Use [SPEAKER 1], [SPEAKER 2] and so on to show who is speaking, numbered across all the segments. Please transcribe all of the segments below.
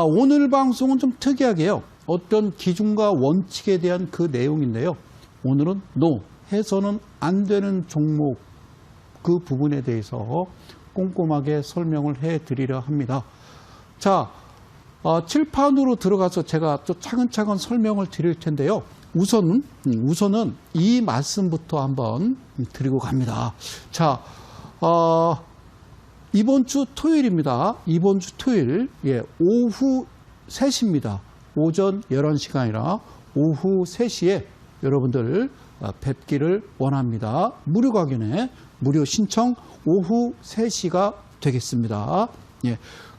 [SPEAKER 1] 오늘 방송은 좀 특이하게요. 어떤 기준과 원칙에 대한 그 내용인데요. 오늘은 NO, 해서는 안 되는 종목 그 부분에 대해서 꼼꼼하게 설명을 해드리려 합니다. 자, 칠판으로 들어가서 제가 또 차근차근 설명을 드릴 텐데요. 우선은 이 말씀부터 한번 드리고 갑니다. 자, 이번 주 토요일입니다. 이번 주 토요일, 오후 3시입니다. 오전 11시가 아니라 오후 3시에 여러분들 뵙기를 원합니다. 무료 강연에 무료 신청 오후 3시가 되겠습니다.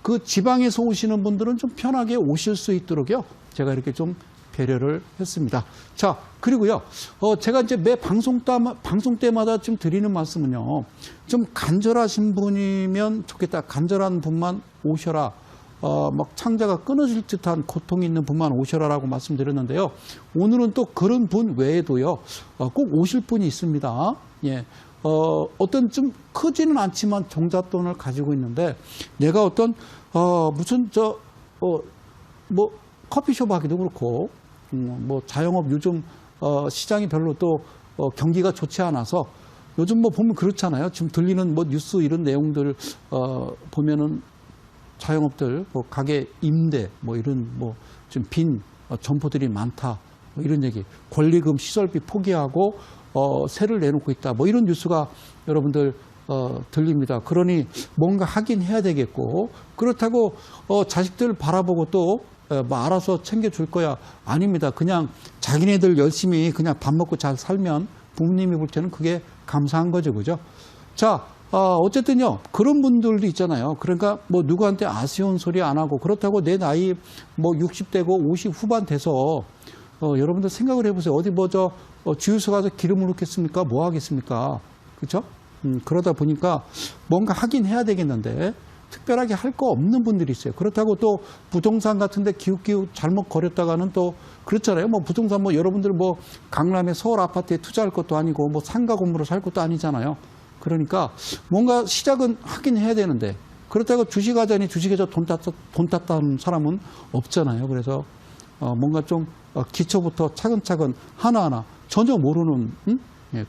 [SPEAKER 1] 그 지방에서 오시는 분들은 좀 편하게 오실 수 있도록요. 제가 이렇게 좀 배려를 했습니다. 자, 그리고요. 제가 이제 매 방송 때마다 좀 드리는 말씀은요. 좀 간절하신 분이면 좋겠다. 간절한 분만 오셔라. 막 창자가 끊어질 듯한 고통이 있는 분만 오셔라라고 말씀드렸는데요. 오늘은 또 그런 분 외에도요. 꼭 오실 분이 있습니다. 어떤 좀 크지는 않지만 종잣돈을 가지고 있는데 내가 어떤 무슨 뭐 커피숍 하기도 그렇고 뭐 자영업 요즘 시장이 별로 또 경기가 좋지 않아서 요즘 뭐 보면 그렇잖아요. 지금 들리는 뭐 뉴스 이런 내용들 보면은 자영업들 뭐 가게 임대 뭐 이런 뭐 좀 빈 점포들이 많다 뭐 이런 얘기. 권리금 시설비 포기하고 세를 내놓고 있다. 뭐 이런 뉴스가 여러분들 들립니다. 그러니 뭔가 하긴 해야 되겠고 그렇다고 자식들 바라보고 또 뭐 알아서 챙겨줄 거야. 아닙니다. 그냥 자기네들 열심히 그냥 밥 먹고 잘 살면 부모님이 볼 때는 그게 감사한 거죠. 그죠? 자, 어쨌든요. 그런 분들도 있잖아요. 그러니까 뭐 누구한테 아쉬운 소리 안 하고 그렇다고 내 나이 뭐 60대고 50 후반 돼서 여러분들 생각을 해보세요. 어디 뭐 주유소 가서 기름을 넣겠습니까? 뭐 하겠습니까? 그렇죠? 그러다 보니까 뭔가 하긴 해야 되겠는데 특별하게 할 거 없는 분들이 있어요. 그렇다고 또 부동산 같은데 기웃기웃 잘못 거렸다가는 또 그렇잖아요. 뭐 부동산 뭐 여러분들 뭐 강남의 서울 아파트에 투자할 것도 아니고 뭐 상가 건물을 살 것도 아니잖아요. 그러니까 뭔가 시작은 하긴 해야 되는데 그렇다고 주식하자니 주식에서 돈 땄다는 사람은 없잖아요. 그래서 뭔가 좀 기초부터 차근차근 하나하나 전혀 모르는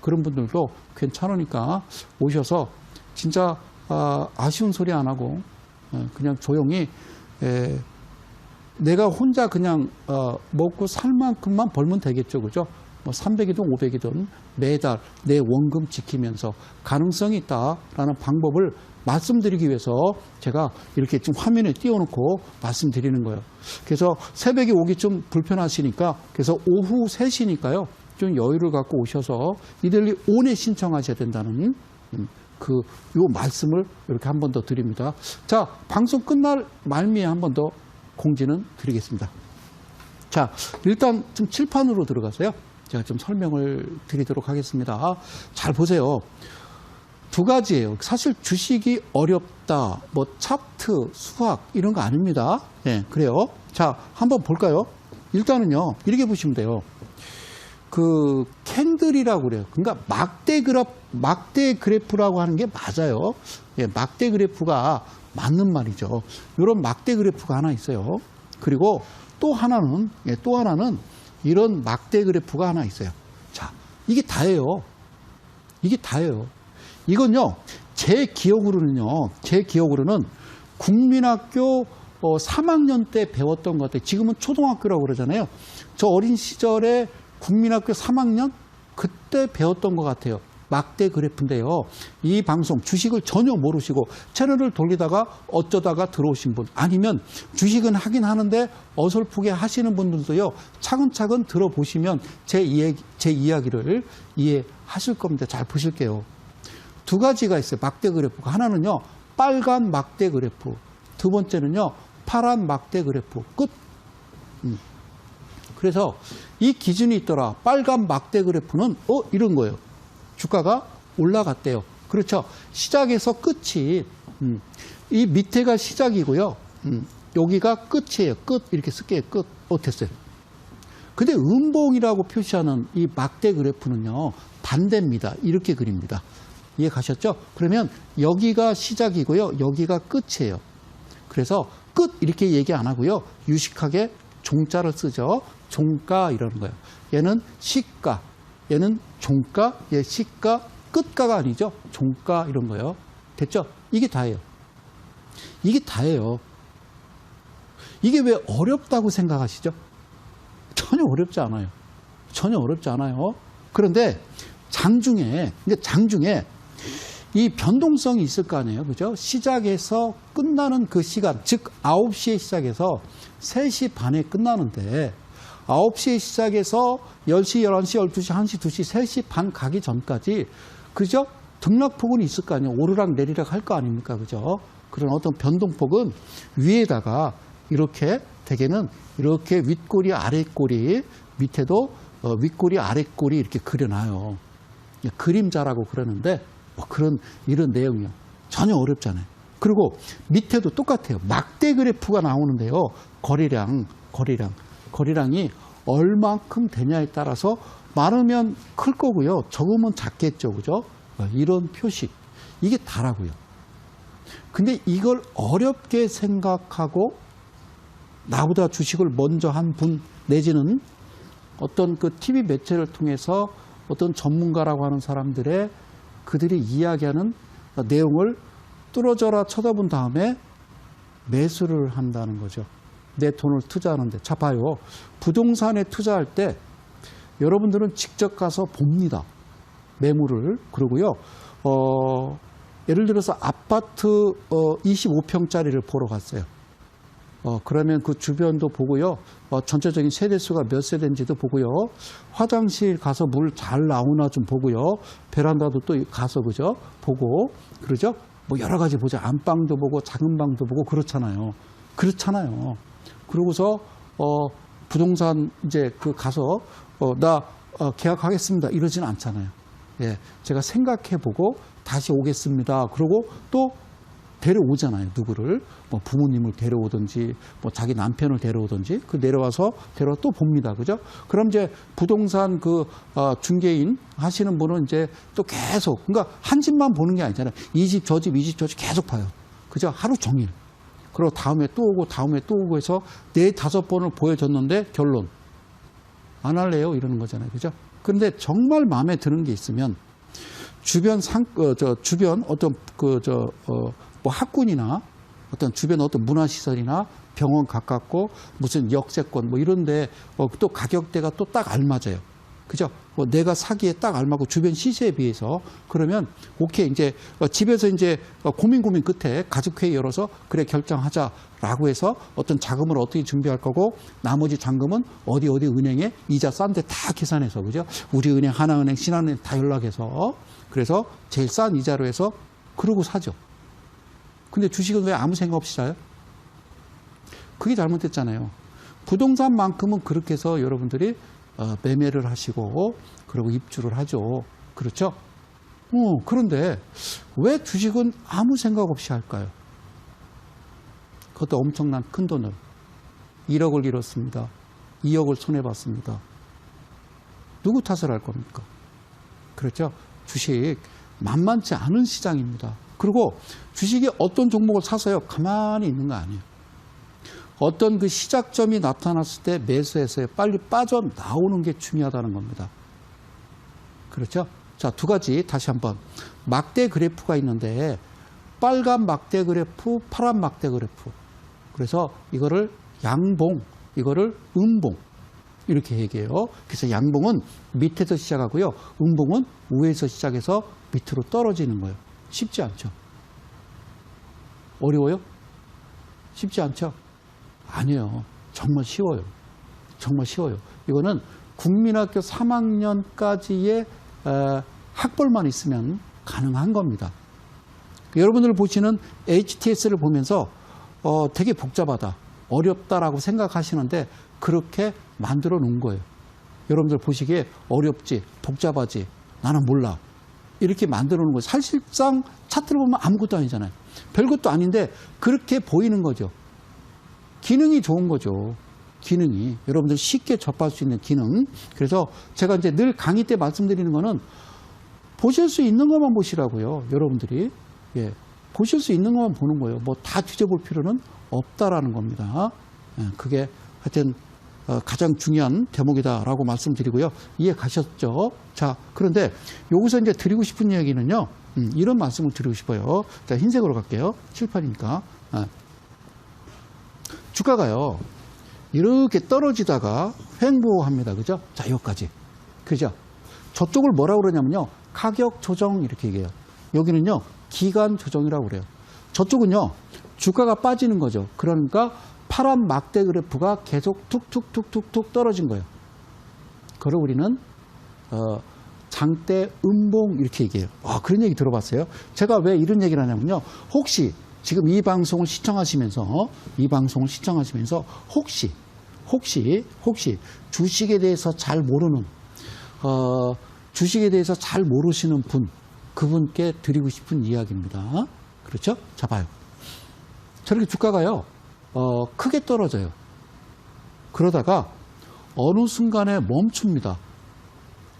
[SPEAKER 1] 그런 분들도 괜찮으니까 오셔서 진짜 아쉬운 소리 안 하고 그냥 조용히 내가 혼자 그냥 먹고 살 만큼만 벌면 되겠죠. 그죠? 뭐 300이든 500이든 매달 내 원금 지키면서 가능성이 있다라는 방법을 말씀드리기 위해서 제가 이렇게 좀 화면에 띄워놓고 말씀드리는 거예요. 그래서 새벽에 오기 좀 불편하시니까 그래서 오후 3시니까요. 좀 여유를 갖고 오셔서 이들이 온에 신청하셔야 된다는 요 말씀을 이렇게 한 번 더 드립니다. 자, 방송 끝날 말미에 한 번 더 공지는 드리겠습니다. 자, 일단 좀 칠판으로 들어가서요. 제가 좀 설명을 드리도록 하겠습니다. 잘 보세요. 두 가지예요. 사실 주식이 어렵다, 뭐 차트, 수학 이런 거 아닙니다. 그래요. 자, 한번 볼까요? 일단은요, 이렇게 보시면 돼요. 그 캔들이라고 그래요. 그러니까 막대 그래프라고 하는 게 맞아요. 막대 그래프가 맞는 말이죠. 이런 막대 그래프가 하나 있어요. 그리고 또 하나는 이런 막대 그래프가 하나 있어요. 자, 이게 다예요. 이게 다예요. 이건요, 제 기억으로는 국민학교 3학년 때 배웠던 것 같아요. 지금은 초등학교라고 그러잖아요. 저 어린 시절에 국민학교 3학년 그때 배웠던 것 같아요. 막대 그래프인데요. 이 방송 주식을 전혀 모르시고 채널을 돌리다가 어쩌다가 들어오신 분 아니면 주식은 하긴 하는데 어설프게 하시는 분들도요. 차근차근 들어보시면 제 이야기를 이해하실 겁니다. 잘 보실게요. 두 가지가 있어요. 막대 그래프가. 하나는요. 빨간 막대 그래프. 두 번째는요. 파란 막대 그래프. 끝. 그래서 이 기준이 있더라. 빨간 막대 그래프는 이런 거예요. 주가가 올라갔대요. 그렇죠. 시작에서 끝이 이 밑에가 시작이고요. 여기가 끝이에요. 끝 이렇게 쓸게요. 끝. 됐어요. 근데 음봉이라고 표시하는 이 막대 그래프는요. 반대입니다. 이렇게 그립니다. 이해 가셨죠? 그러면 여기가 시작이고요. 여기가 끝이에요. 그래서 끝 이렇게 얘기 안 하고요. 유식하게 종자를 쓰죠. 종가 이러는 거예요. 얘는 시가, 얘는 종가, 얘 시가, 끝가가 아니죠. 종가 이런 거예요. 됐죠? 이게 다예요. 이게 다예요. 이게 왜 어렵다고 생각하시죠? 전혀 어렵지 않아요. 전혀 어렵지 않아요. 그런데 장중에 이 변동성이 있을 거 아니에요. 그죠? 시작해서 끝나는 그 시간, 즉 9시에 시작해서 3시 반에 끝나는데 9시에 시작해서 10시, 11시, 12시, 1시, 2시, 3시 반 가기 전까지 그죠? 등락폭은 있을 거 아니에요. 오르락 내리락 할 거 아닙니까? 그죠? 그런 어떤 변동폭은 위에다가 이렇게 대개는 이렇게 윗꼬리, 아랫꼬리 밑에도 윗꼬리, 아랫꼬리 이렇게 그려놔요. 그림자라고 그러는데 뭐 이런 내용이요. 전혀 어렵잖아요. 그리고 밑에도 똑같아요. 막대 그래프가 나오는데요. 거리량이 얼만큼 되냐에 따라서 많으면 클 거고요. 적으면 작겠죠. 그죠? 이런 표시. 이게 다라고요. 근데 이걸 어렵게 생각하고 나보다 주식을 먼저 한 분 내지는 어떤 그 TV 매체를 통해서 어떤 전문가라고 하는 사람들의 그들이 이야기하는 내용을 뚫어져라 쳐다본 다음에 매수를 한다는 거죠. 내 돈을 투자하는데. 자, 봐요. 부동산에 투자할 때 여러분들은 직접 가서 봅니다. 매물을. 그러고요. 예를 들어서 아파트 25평짜리를 보러 갔어요. 그러면 그 주변도 보고요. 전체적인 세대수가 몇 세대인지도 보고요. 화장실 가서 물 잘 나오나 좀 보고요. 베란다도 또 가서 그죠? 보고 그러죠? 뭐 여러 가지 보죠. 안방도 보고 작은 방도 보고 그렇잖아요. 그러고서 부동산 이제 그 가서 나 계약하겠습니다. 이러지는 않잖아요. 예, 제가 생각해보고 다시 오겠습니다. 그러고 또 데려오잖아요. 누구를 뭐 부모님을 데려오든지 뭐 자기 남편을 데려오든지 그 내려와서 또 봅니다. 그죠? 그럼 이제 부동산 그 중개인 하시는 분은 이제 또 계속 그러니까 한 집만 보는 게 아니잖아요. 이 집 저 집 계속 봐요. 그죠? 하루 종일. 그리고 다음에 또 오고 해서 4-5번을 보여줬는데 결론 안 할래요 이러는 거잖아요. 그죠? 그런데 정말 마음에 드는 게 있으면 주변 어떤 뭐 학군이나 어떤 주변 어떤 문화시설이나 병원 가깝고 무슨 역세권 뭐 이런데 또 가격대가 또 딱 알맞아요. 그죠? 내가 사기에 딱 알맞고 주변 시세에 비해서 그러면 오케이 이제 집에서 이제 고민 끝에 가족회의 열어서 그래 결정하자라고 해서 어떤 자금을 어떻게 준비할 거고 나머지 잔금은 어디 은행에 이자 싼 데 다 계산해서 그죠? 우리은행, 하나은행, 신한은행 다 연락해서 그래서 제일 싼 이자로 해서 그러고 사죠. 근데 주식은 왜 아무 생각 없이 사요? 그게 잘못됐잖아요. 부동산만큼은 그렇게 해서 여러분들이 매매를 하시고 그리고 입주를 하죠. 그렇죠? 그런데 왜 주식은 아무 생각 없이 할까요? 그것도 엄청난 큰 돈을 1억을 잃었습니다. 2억을 손해봤습니다. 누구 탓을 할 겁니까? 그렇죠? 주식 만만치 않은 시장입니다. 그리고 주식이 어떤 종목을 사서요 가만히 있는 거 아니에요. 어떤 그 시작점이 나타났을 때 매수해서 빨리 빠져나오는 게 중요하다는 겁니다. 그렇죠? 자, 2가지 다시 한번. 막대 그래프가 있는데 빨간 막대 그래프, 파란 막대 그래프. 그래서 이거를 양봉, 이거를 음봉 이렇게 얘기해요. 그래서 양봉은 밑에서 시작하고요. 음봉은 위에서 시작해서 밑으로 떨어지는 거예요. 쉽지 않죠? 어려워요? 쉽지 않죠? 아니에요. 정말 쉬워요. 정말 쉬워요. 이거는 국민학교 3학년까지의 학벌만 있으면 가능한 겁니다. 여러분들 보시는 HTS를 보면서 되게 복잡하다, 어렵다라고 생각하시는데 그렇게 만들어 놓은 거예요. 여러분들 보시기에 어렵지, 복잡하지, 나는 몰라. 이렇게 만들어 놓은 거예요. 사실상 차트를 보면 아무것도 아니잖아요. 별것도 아닌데 그렇게 보이는 거죠. 기능이 좋은 거죠. 기능이. 여러분들 쉽게 접할 수 있는 기능. 그래서 제가 이제 늘 강의 때 말씀드리는 거는 보실 수 있는 것만 보시라고요. 여러분들이. 예. 보실 수 있는 것만 보는 거예요. 뭐 다 뒤져볼 필요는 없다라는 겁니다. 그게 하여튼 가장 중요한 대목이다라고 말씀드리고요. 이해 가셨죠? 자, 그런데 여기서 이제 드리고 싶은 이야기는요. 이런 말씀을 드리고 싶어요. 자, 흰색으로 갈게요. 칠판이니까. 주가가요. 이렇게 떨어지다가 횡보합니다. 그죠? 자, 여기까지. 그죠? 저쪽을 뭐라고 그러냐면요. 가격 조정 이렇게 얘기해요. 여기는요. 기간 조정이라고 그래요. 저쪽은요. 주가가 빠지는 거죠. 그러니까 파란 막대 그래프가 계속 툭툭툭툭툭 떨어진 거예요. 그걸 우리는 장대 음봉 이렇게 얘기해요. 그런 얘기 들어봤어요? 제가 왜 이런 얘기를 하냐면요. 혹시 지금 이 방송을 시청하시면서 혹시 주식에 대해서 잘 모르는 주식에 대해서 잘 모르시는 분, 그분께 드리고 싶은 이야기입니다. 그렇죠? 자, 봐요. 저렇게 주가가요. 크게 떨어져요. 그러다가 어느 순간에 멈춥니다.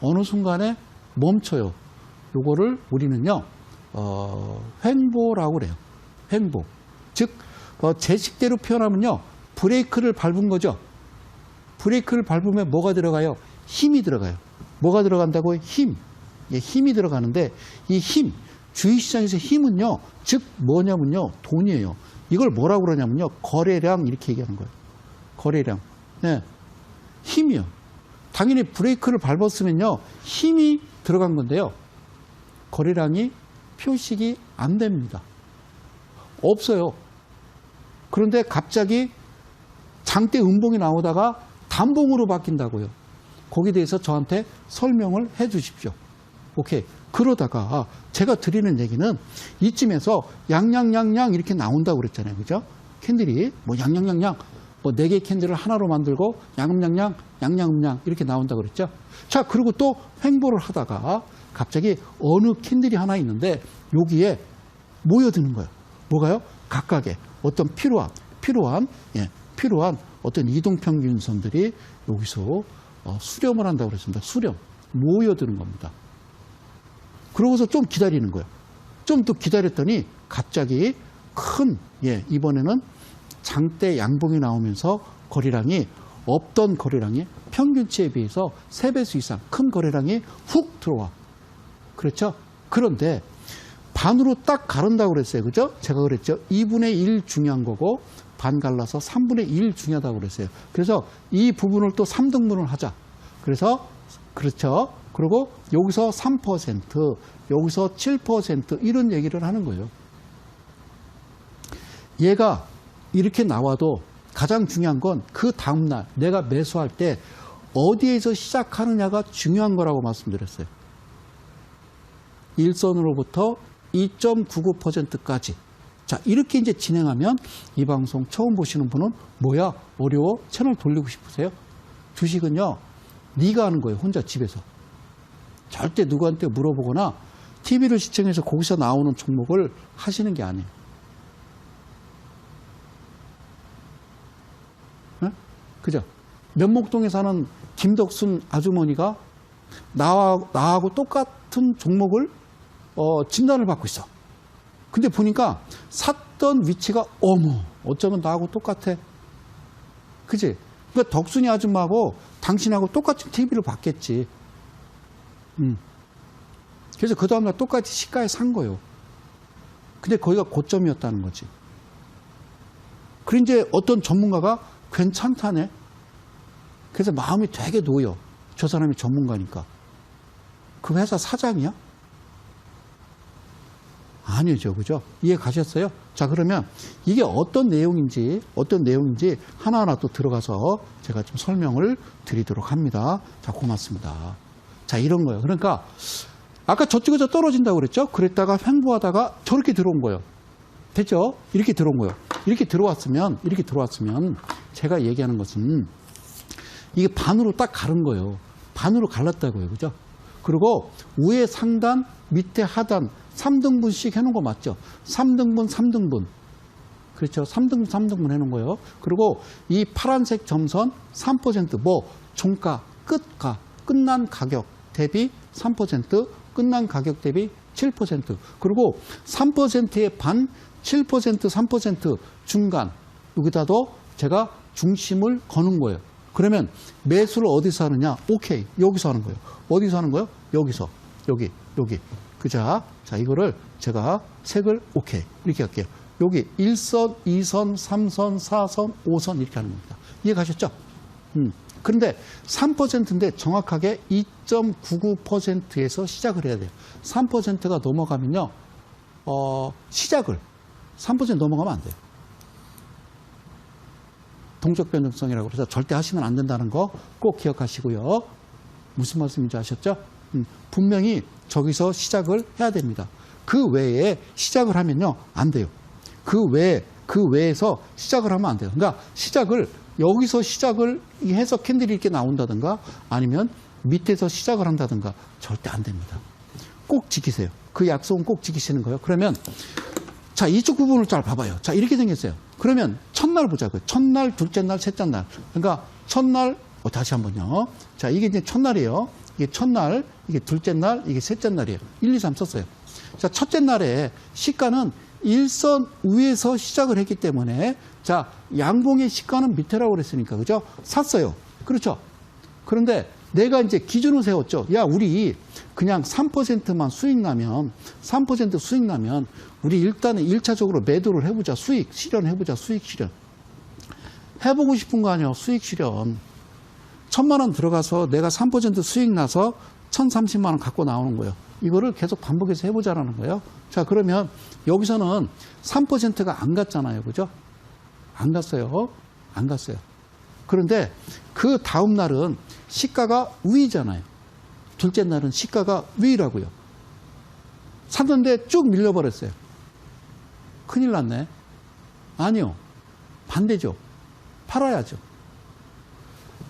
[SPEAKER 1] 어느 순간에 멈춰요. 요거를 우리는요. 횡보라고 그래요. 횡보. 즉 제 식대로 표현하면요. 브레이크를 밟은 거죠. 브레이크를 밟으면 뭐가 들어가요? 힘이 들어가요. 뭐가 들어간다고요? 힘. 예, 힘이 들어가는데 이 힘, 주식시장에서 힘은요. 즉 뭐냐면요. 돈이에요. 이걸 뭐라고 그러냐면요. 거래량 이렇게 얘기하는 거예요. 거래량. 네. 힘이요. 당연히 브레이크를 밟았으면요. 힘이 들어간 건데요. 거래량이 표식이 안 됩니다. 없어요. 그런데 갑자기 장대 음봉이 나오다가 단봉으로 바뀐다고요. 거기에 대해서 저한테 설명을 해 주십시오. 오케이. 그러다가 제가 드리는 얘기는 이쯤에서 양양양양 이렇게 나온다고 그랬잖아요. 그죠? 캔들이 뭐 양양양양 뭐 4개 캔들을 하나로 만들고 양음양양 양양음양 이렇게 나온다고 그랬죠. 자, 그리고 또 횡보를 하다가 갑자기 어느 캔들이 하나 있는데 여기에 모여드는 거예요. 뭐가요? 각각의 어떤 필요한 어떤 이동평균선들이 여기서 수렴을 한다고 그랬습니다. 수렴. 모여드는 겁니다. 그러고서 좀 기다리는 거예요. 좀 더 기다렸더니 갑자기 이번에는 장대 양봉이 나오면서 거래량이 없던 거래량이 평균치에 비해서 3배수 이상 큰 거래량이 훅 들어와. 그렇죠? 그런데 반으로 딱 가른다고 그랬어요. 그죠? 제가 그랬죠. 2분의 1 중요한 거고 반 갈라서 3분의 1 중요하다고 그랬어요. 그래서 이 부분을 또 3등분을 하자. 그래서 그렇죠. 그리고 여기서 3%, 여기서 7% 이런 얘기를 하는 거예요. 얘가 이렇게 나와도 가장 중요한 건 그 다음날 내가 매수할 때 어디에서 시작하느냐가 중요한 거라고 말씀드렸어요. 일선으로부터 2.99%까지. 자, 이렇게 이제 진행하면 이 방송 처음 보시는 분은 뭐야? 어려워? 채널 돌리고 싶으세요? 주식은요, 네가 하는 거예요. 혼자 집에서. 절대 누구한테 물어보거나 TV를 시청해서 거기서 나오는 종목을 하시는 게 아니에요. 네? 그죠? 면목동에 사는 김덕순 아주머니가 나하고 똑같은 종목을 진단을 받고 있어. 근데 보니까 샀던 위치가 어쩌면 나하고 똑같아. 그지? 그러니까 덕순이 아줌마하고 당신하고 똑같은 TV를 봤겠지. 그래서 그 다음날 똑같이 시가에 산 거예요. 근데 거기가 고점이었다는 거지. 그리고 이제 어떤 전문가가 괜찮다네. 그래서 마음이 되게 놓여. 저 사람이 전문가니까. 그 회사 사장이야? 아니죠. 그죠? 이해 가셨어요? 자, 그러면 이게 어떤 내용인지 하나하나 또 들어가서 제가 좀 설명을 드리도록 합니다. 자, 고맙습니다. 자, 이런 거예요. 그러니까 아까 저쪽에서 떨어진다고 그랬죠? 그랬다가 횡보하다가 저렇게 들어온 거예요. 됐죠? 이렇게 들어온 거예요. 이렇게 들어왔으면 제가 얘기하는 것은 이게 반으로 딱 가른 거예요. 반으로 갈랐다고요. 그죠? 그리고 위에 상단, 밑에 하단 3등분씩 해놓은 거 맞죠? 3등분. 그렇죠? 3등분 해놓은 거예요. 그리고 이 파란색 점선 3% 종가, 끝가, 끝난 가격 대비 3%, 끝난 가격 대비 7%. 그리고 3%의 반, 7%, 3% 중간. 여기다도 제가 중심을 거는 거예요. 그러면 매수를 어디서 하느냐? 오케이. 여기서 하는 거예요. 어디서 하는 거예요? 여기서. 여기. 그자. 자, 이거를 제가 색을 오케이. 이렇게 할게요. 여기 1선, 2선, 3선, 4선, 5선 이렇게 하는 겁니다. 이해 가셨죠? 그런데 3%인데 정확하게 2.99%에서 시작을 해야 돼요. 3%가 넘어가면요, 시작을 3% 넘어가면 안 돼요. 동적 변동성이라고 그래서 절대 하시면 안 된다는 거 꼭 기억하시고요. 무슨 말씀인지 아셨죠? 분명히 저기서 시작을 해야 됩니다. 그 외에 시작을 하면요, 안 돼요. 그 외에서 시작을 하면 안 돼요. 그러니까 여기서 시작을 해서 캔들이 이렇게 나온다든가 아니면 밑에서 시작을 한다든가 절대 안 됩니다. 꼭 지키세요. 그 약속은 꼭 지키시는 거예요. 그러면 자, 이쪽 부분을 잘 봐봐요. 자, 이렇게 생겼어요. 그러면 첫날 보자고요. 첫날, 둘째 날, 셋째 날. 그러니까 첫날, 다시 한번요. 자, 이게 이제 첫날이에요. 이게 첫날, 이게 둘째 날, 이게 셋째 날이에요. 1, 2, 3 썼어요. 자, 첫째 날에 시가는 일선 위에서 시작을 했기 때문에 자, 양봉의 시가는 밑에라고 그랬으니까 그죠? 샀어요. 그렇죠? 그런데 내가 이제 기준을 세웠죠. 야, 우리 그냥 3%만 수익 나면 3% 수익 나면 우리 일단은 1차적으로 매도를 해보자. 수익 실현 해보자. 수익 실현. 해보고 싶은 거 아니에요. 수익 실현. 1,000만 원 들어가서 내가 3% 수익 나서 1,030만 원 갖고 나오는 거예요. 이거를 계속 반복해서 해보자라는 거예요. 자, 그러면 여기서는 3%가 안 갔잖아요. 그죠? 안 갔어요. 안 갔어요. 그런데 그 다음 날은 시가가 위잖아요. 둘째 날은 시가가 위라고요. 샀는데 쭉 밀려버렸어요. 큰일 났네. 아니요. 반대죠. 팔아야죠.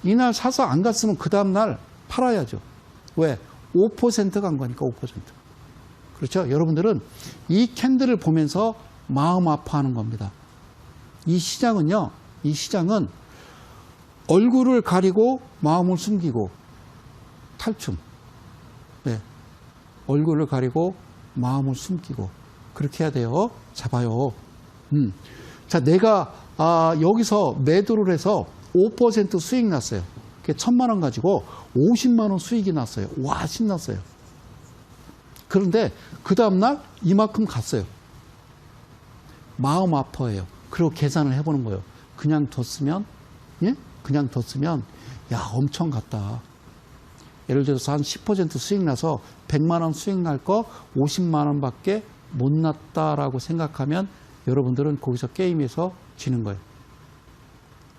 [SPEAKER 1] 이날 사서 안 갔으면 그 다음 날 팔아야죠. 왜? 5% 간 거니까 5%. 그렇죠? 여러분들은 이 캔들을 보면서 마음 아파하는 겁니다. 이 시장은요, 이 시장은 얼굴을 가리고 마음을 숨기고 탈춤. 네. 얼굴을 가리고 마음을 숨기고 그렇게 해야 돼요. 자, 봐요. 자, 내가 여기서 매도를 해서 5% 수익 났어요. 1,000만 원 가지고 50만 원 수익이 났어요. 와, 신났어요. 그런데 그 다음날 이만큼 갔어요. 마음 아파해요. 그리고 계산을 해보는 거예요. 그냥 뒀으면, 예? 그냥 뒀으면, 야, 엄청 갔다. 예를 들어서 한 10% 수익 나서 100만 원 수익 날 거 50만 원밖에 못 났다라고 생각하면 여러분들은 거기서 게임에서 지는 거예요.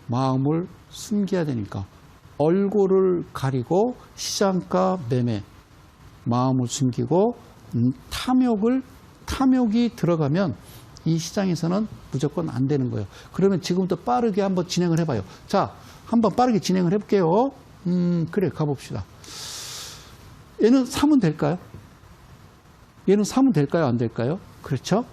[SPEAKER 1] 마음을 숨겨야 되니까. 얼굴을 가리고 시장가 매매, 마음을 숨기고 탐욕이 들어가면 이 시장에서는 무조건 안 되는 거예요. 그러면 지금부터 빠르게 한번 진행을 해봐요. 자, 한번 빠르게 진행을 해볼게요. 그래, 가봅시다. 얘는 사면 될까요? 얘는 사면 될까요? 안 될까요? 그렇죠?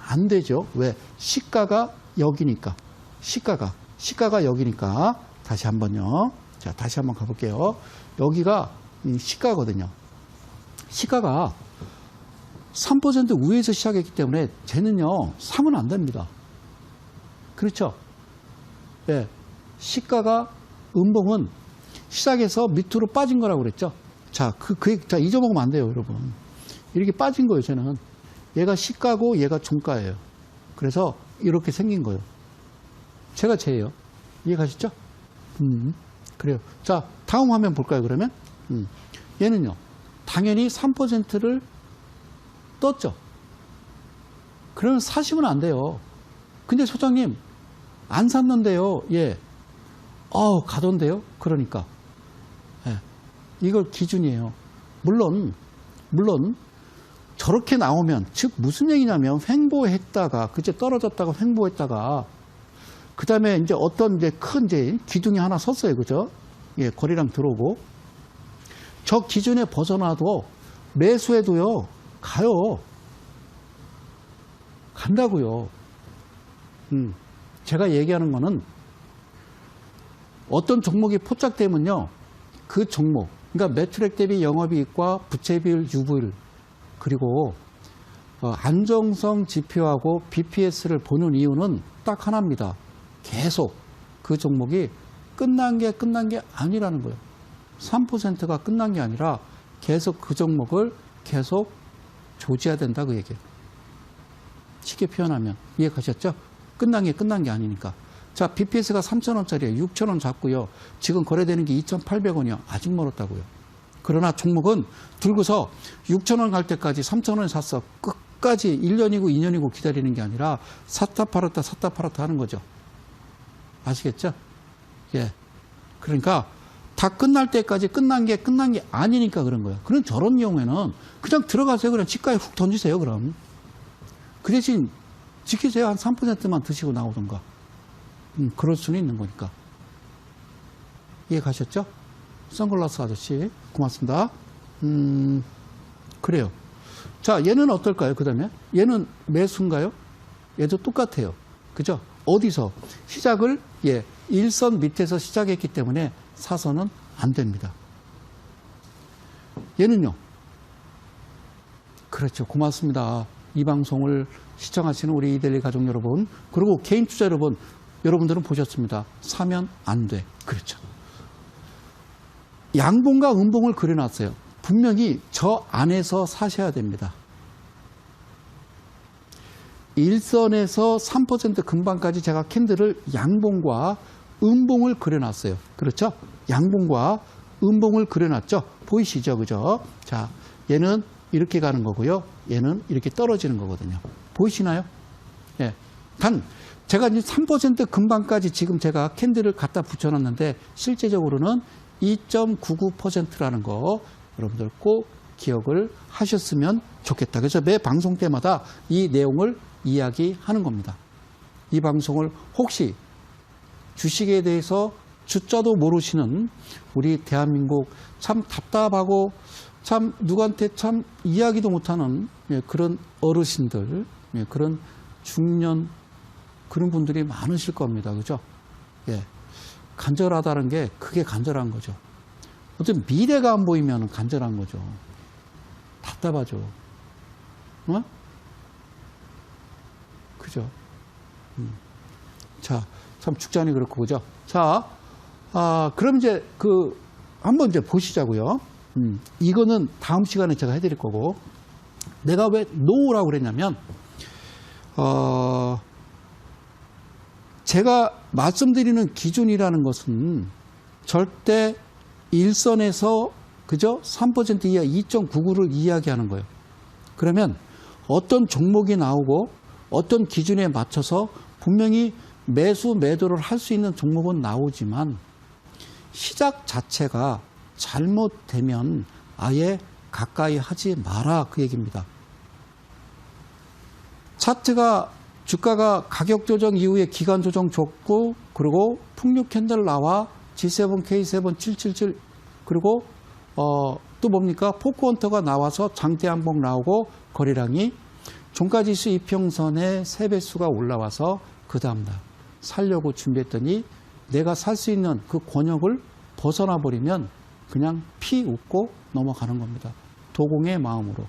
[SPEAKER 1] 안 되죠. 왜? 시가가 여기니까. 시가가 여기니까. 다시 한번요. 자, 다시 한번 가볼게요. 여기가 시가거든요. 시가가 3% 위에서 시작했기 때문에 쟤는요, 사면 안 됩니다. 그렇죠? 예. 시가가, 음봉은 시작해서 밑으로 빠진 거라고 그랬죠? 자, 자, 잊어먹으면 안 돼요, 여러분. 이렇게 빠진 거예요, 쟤는. 얘가 시가고 얘가 종가예요. 그래서 이렇게 생긴 거예요. 제가 쟤예요. 이해 가시죠? 그래요. 자, 다음 화면 볼까요, 그러면? 얘는요, 당연히 3%를 떴죠. 그러면 사시면 안 돼요. 근데 소장님, 안 샀는데요. 예. 가던데요? 그러니까. 예. 이걸 기준이에요. 물론, 저렇게 나오면, 즉, 무슨 얘기냐면, 횡보했다가, 그제 떨어졌다가 횡보했다가, 그 다음에 이제 어떤 큰 기둥이 하나 섰어요. 그죠? 예, 거리랑 들어오고. 저 기준에 벗어나도 매수해도요, 가요. 간다고요. 제가 얘기하는 거는 어떤 종목이 포착되면요, 그 종목, 그러니까 매출액 대비 영업이익과 부채비율, 유보율, 그리고 안정성 지표하고 BPS를 보는 이유는 딱 하나입니다. 계속 그 종목이 끝난 게 아니라는 거예요. 3%가 끝난 게 아니라 계속 그 종목을 계속 조지해야 된다 그 얘기예요. 쉽게 표현하면 이해가셨죠? 끝난 게 아니니까. 자, BPS가 3,000원짜리예요. 6,000원 잡고요. 지금 거래되는 게 2,800원이요. 아직 멀었다고요. 그러나 종목은 들고서 6,000원 갈 때까지 3,000원에 샀어. 끝까지 1년이고 2년이고 기다리는 게 아니라 샀다 팔았다 하는 거죠. 아시겠죠? 예. 그러니까 다 끝날 때까지 끝난 게 아니니까 그런 거예요. 그런 저런 경우에는 그냥 들어가세요. 그냥 지가에 훅 던지세요. 그럼. 그 대신 지키세요. 한 3%만 드시고 나오던가. 그럴 수는 있는 거니까. 이해 가셨죠? 선글라스 아저씨. 고맙습니다. 그래요. 자, 얘는 어떨까요? 그 다음에 얘는 매수인가요? 얘도 똑같아요. 그죠? 어디서? 시작을, 일선 밑에서 시작했기 때문에 사서는 안 됩니다. 얘는요? 그렇죠. 고맙습니다. 이 방송을 시청하시는 우리 이데일리 가족 여러분, 그리고 개인 투자 여러분, 여러분들은 보셨습니다. 사면 안 돼. 그렇죠. 양봉과 음봉을 그려놨어요. 분명히 저 안에서 사셔야 됩니다. 일선에서 3% 근방까지 제가 캔들을 양봉과 음봉을 그려놨어요. 그렇죠? 양봉과 음봉을 그려놨죠? 보이시죠? 그죠? 자, 얘는 이렇게 가는 거고요. 얘는 이렇게 떨어지는 거거든요. 보이시나요? 예. 단, 제가 이제 3% 근방까지 지금 제가 캔들을 갖다 붙여놨는데 실제적으로는 2.99%라는 거 여러분들 꼭 기억을 하셨으면 좋겠다. 그래서 매 방송 때마다 이 내용을 이야기하는 겁니다. 이 방송을 혹시 주식에 대해서 주자도 모르시는 우리 대한민국 참 답답하고 참 누구한테 참 이야기도 못하는 그런 어르신들, 그런 중년 그런 분들이 많으실 겁니다. 그죠? 예. 간절하다는 게 그게 간절한 거죠. 어떤 미래가 안 보이면 간절한 거죠. 답답하죠. 어? 그죠? 자, 참 죽자니 그렇고, 그죠? 자, 그럼 이제 한번 이제 보시자고요. 이거는 다음 시간에 제가 해드릴 거고, 내가 왜 노라고 그랬냐면, 제가 말씀드리는 기준이라는 것은 절대 일선에서 그죠? 3% 이하 2.99를 이야기하는 거예요. 그러면 어떤 종목이 나오고 어떤 기준에 맞춰서 분명히 매수 매도를 할 수 있는 종목은 나오지만 시작 자체가 잘못되면 아예 가까이 하지 마라 그 얘기입니다. 차트가 주가가 가격 조정 이후에 기간 조정 줬고 그리고 풍류 캔들 나와 G7, K7, 777 그리고 또 뭡니까? 포크헌터가 나와서 장대 한봉 나오고 거래량이 종가지수 이평선에 3배수가 올라와서 그 다음날 살려고 준비했더니 내가 살 수 있는 그 권역을 벗어나 버리면 그냥 피 웃고 넘어가는 겁니다. 도공의 마음으로.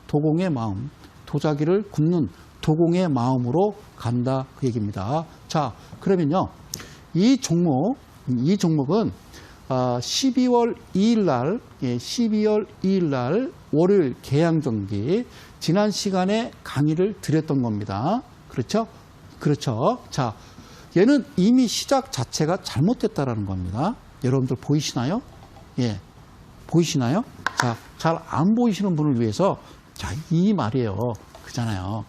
[SPEAKER 1] 도공의 마음. 도자기를 굽는 도공의 마음으로 간다 그 얘기입니다. 자, 그러면요. 이 종목은 12월 2일 날, 12월 2일 날 월요일 개항정기 지난 시간에 강의를 드렸던 겁니다. 그렇죠? 그렇죠. 자, 얘는 이미 시작 자체가 잘못됐다라는 겁니다. 여러분들 보이시나요? 예. 보이시나요? 자, 잘 안 보이시는 분을 위해서 자, 이 말이에요. 그잖아요.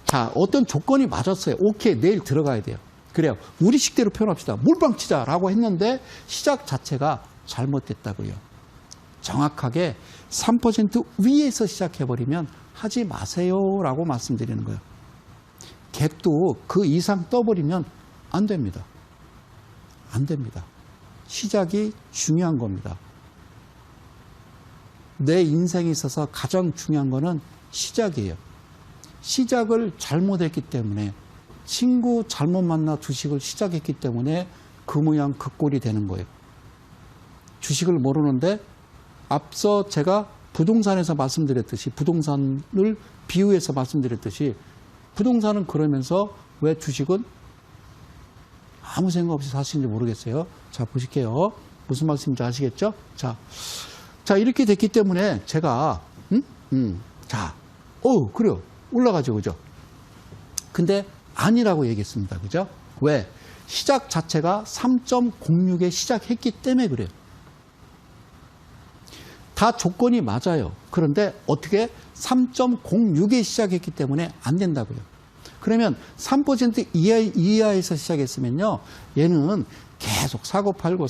[SPEAKER 1] 자, 어떤 조건이 맞았어요. 오케이, 내일 들어가야 돼요. 그래요. 우리 식대로 표현합시다. 몰빵치자라고 했는데 시작 자체가 잘못됐다고요. 정확하게 3% 위에서 시작해버리면 하지 마세요라고 말씀드리는 거예요. 갭도 그 이상 떠버리면 안 됩니다. 안 됩니다. 시작이 중요한 겁니다. 내 인생에 있어서 가장 중요한 거는 시작이에요. 시작을 잘못했기 때문에 친구 잘못 만나 주식을 시작했기 때문에 그 모양 그 꼴이 되는 거예요. 주식을 모르는데 앞서 제가 부동산에서 말씀드렸듯이 부동산을 비유해서 말씀드렸듯이 부동산은 그러면서 왜 주식은 아무 생각 없이 사시는지 모르겠어요. 자, 보실게요. 무슨 말씀인지 아시겠죠? 자, 이렇게 됐기 때문에 제가, 그래요. 올라가죠. 그죠? 근데 아니라고 얘기했습니다. 그죠? 왜? 시작 자체가 3.06에 시작했기 때문에 그래요. 다 조건이 맞아요. 그런데 어떻게 3.06에 시작했기 때문에 안 된다고요. 그러면 3% 이하에서 시작했으면요. 얘는 계속 사고 팔고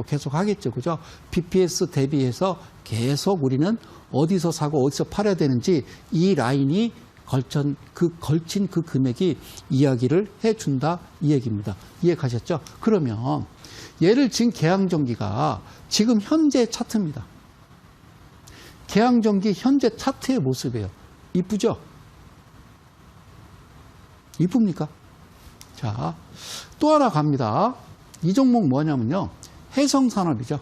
[SPEAKER 1] 계속 하겠죠. 그죠? BPS 대비해서 계속 우리는 어디서 사고 어디서 팔아야 되는지 이 라인이 걸친 그 금액이 이야기를 해준다 이 얘기입니다. 이해 가셨죠? 그러면 얘를 지금 개항전기가 지금 현재 차트입니다. 개항전기 현재 차트의 모습이에요. 이쁘죠? 이쁩니까? 자, 또 하나 갑니다. 이 종목 뭐냐면요. 해성산업이죠.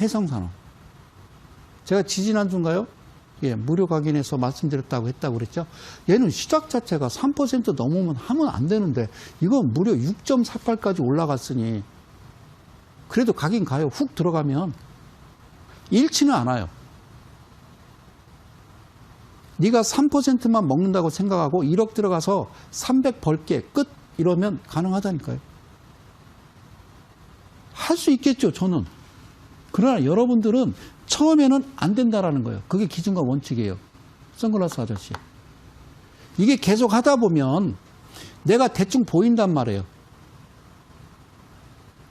[SPEAKER 1] 해성산업. 제가 지지난주인가요? 예, 무료 각인해서 말씀드렸다고 했다고 그랬죠. 얘는 시작 자체가 3% 넘으면 하면 안 되는데 이건 무려 6.48까지 올라갔으니 그래도 가긴 가요. 훅 들어가면 잃지는 않아요. 네가 3%만 먹는다고 생각하고 1억 들어가서 300 벌게 끝 이러면 가능하다니까요. 할 수 있겠죠, 저는. 그러나 여러분들은 처음에는 안 된다라는 거예요. 그게 기준과 원칙이에요. 선글라스 아저씨. 이게 계속 하다 보면 내가 대충 보인단 말이에요.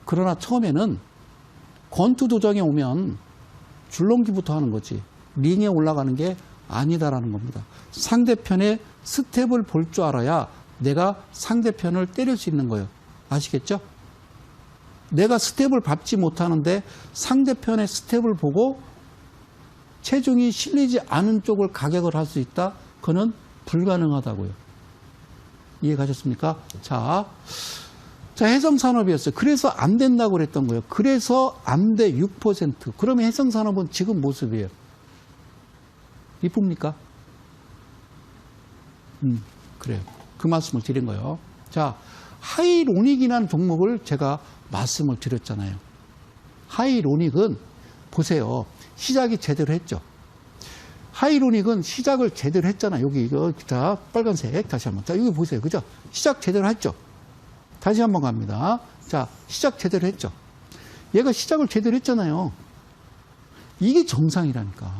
[SPEAKER 1] 그러나 처음에는 권투 도장에 오면 줄넘기부터 하는 거지. 링에 올라가는 게 아니다라는 겁니다. 상대편의 스텝을 볼 줄 알아야 내가 상대편을 때릴 수 있는 거예요. 아시겠죠? 내가 스텝을 밟지 못하는데 상대편의 스텝을 보고 체중이 실리지 않은 쪽을 가격을 할 수 있다? 그건 불가능하다고요. 이해 가셨습니까? 자, 해성산업이었어요. 그래서 안 된다고 그랬던 거예요. 그래서 안 돼 6%. 그러면 해성산업은 지금 모습이에요. 이쁩니까? 그래요. 그 말씀을 드린 거예요. 자, 하이로닉이라는 종목을 제가 말씀을 드렸잖아요. 하이로닉은 보세요. 시작이 제대로 했죠. 하이로닉은 시작을 제대로 했잖아요. 여기 이거 자 빨간색 다시 한번. 자 여기 보세요. 그죠? 시작 제대로 했죠. 다시 한번 갑니다. 자 시작 제대로 했죠. 얘가 시작을 제대로 했잖아요. 이게 정상이라니까.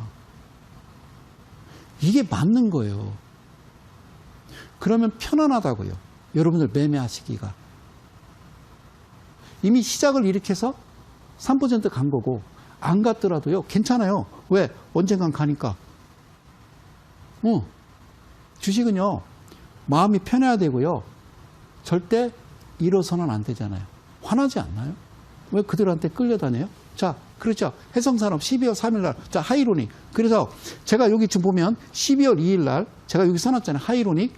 [SPEAKER 1] 이게 맞는 거예요. 그러면 편안하다고요. 여러분들 매매하시기가. 이미 시작을 이렇게 해서 3% 간 거고 안 갔더라도요. 괜찮아요. 왜? 언젠간 가니까. 주식은요. 마음이 편해야 되고요. 절대 잃어서는 안 되잖아요. 화나지 않나요? 왜 그들한테 끌려다녀요? 자, 그렇죠. 해성산업 12월 3일 날. 자, 하이로닉. 그래서 제가 여기 지금 보면 12월 2일 날 제가 여기 써놨잖아요. 하이로닉.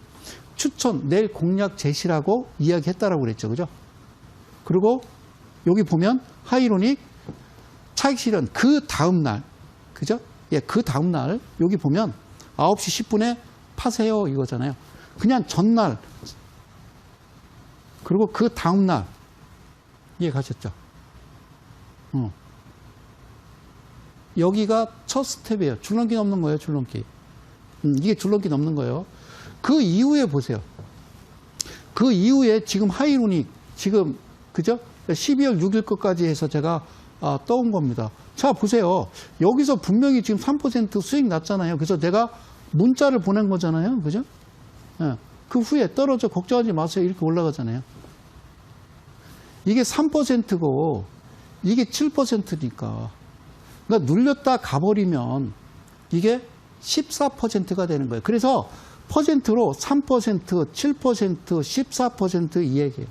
[SPEAKER 1] 추천, 내일 공략 제시라고 이야기했다라고 그랬죠. 그죠? 그리고 여기 보면 하이로닉 차익 실현 그 다음날. 그죠? 예, 그 다음날 여기 보면 9시 10분에 파세요 이거잖아요. 그냥 전날 그리고 그 다음날 이해 가셨죠? 여기가 첫 스텝이에요. 줄넘기 넘는 거예요. 줄넘기. 이게 줄넘기 넘는 거예요. 그 이후에 보세요. 그 이후에 지금 하이로닉 지금 그죠? 12월 6일 것까지 해서 제가 떠온 겁니다. 자 보세요. 여기서 분명히 지금 3% 수익 났잖아요. 그래서 내가 문자를 보낸 거잖아요. 그죠? 예. 그 후에 떨어져 걱정하지 마세요. 이렇게 올라가잖아요. 이게 3%고 이게 7%니까. 그러니까 눌렸다 가버리면 이게 14%가 되는 거예요. 그래서 퍼센트로 3%, 7%, 14% 이 얘기예요.